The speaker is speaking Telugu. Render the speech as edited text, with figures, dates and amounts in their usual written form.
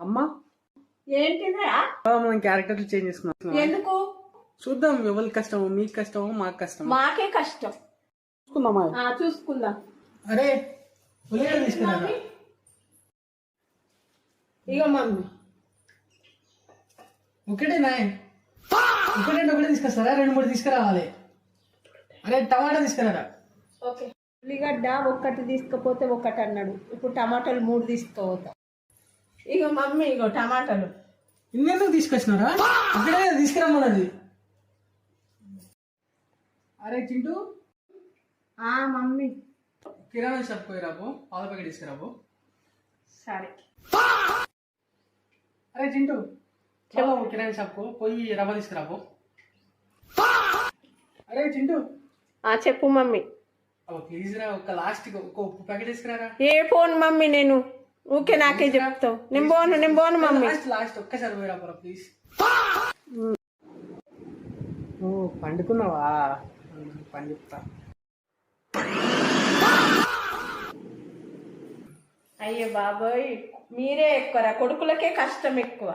అమ్మా ఏంటిదా? మనం క్యారెక్టర్లు చేంజ్ చేసుకున్నాం. ఎందుకు? చూద్దాం ఎవరికి కష్టమో, మీకు కష్టమో మాకు కష్టమో. మాకే కష్టం. చూసుకుందామా? చూసుకుందాం. అరే ఉల్లిగడ్డ తీసుకురా. ఇగో మమ్మీ ఒకటే నాయ్ ఒకటే తీసుకొస్తారా? 2-3 తీసుకురావాలి. అరే టమాటా తీసుకురారా. ఓకే. ఉల్లిగడ్డ ఒక్కటి తీసుకపోతే ఒకటి అన్నాడు. ఇప్పుడు టమాటాలు 3 తీసుకుపోతా. ఇగో మమ్మీ ఇగో టమాటాలు. ఇన్నెందుకు తీసుకొచ్చినారా? ఒకటే తీసుకురమ్మన్నది. అరే చింటూ, మమ్మీ కిరాణా షాప్ పోయి రాబో, పాల ప్యాకెట్ తీసుకురాబో. సరే. అరే చింటూ, కిరాణా షాప్ పోయి రవ్వ తీసుకురాబో. అరే చింటూ. చెప్పు మమ్మీ. ప్లీజ్ రా, ఒక లాస్ట్ ఒక ఉప్పు ప్యాకెట్ తీసుకురారా. ఏ ఫోన్ మమ్మీ, నేను ఊకే నాకే చెప్తావు. నేను పోను మమ్మీ. లాస్ట్ ఒక్కసారి పోయి రాబోరా ప్లీజ్. పండుకున్నావా? పని చెప్తా. అయ్యో బాబోయ్, మీరే ఎక్కువ, కొడుకులకే కష్టం ఎక్కువ.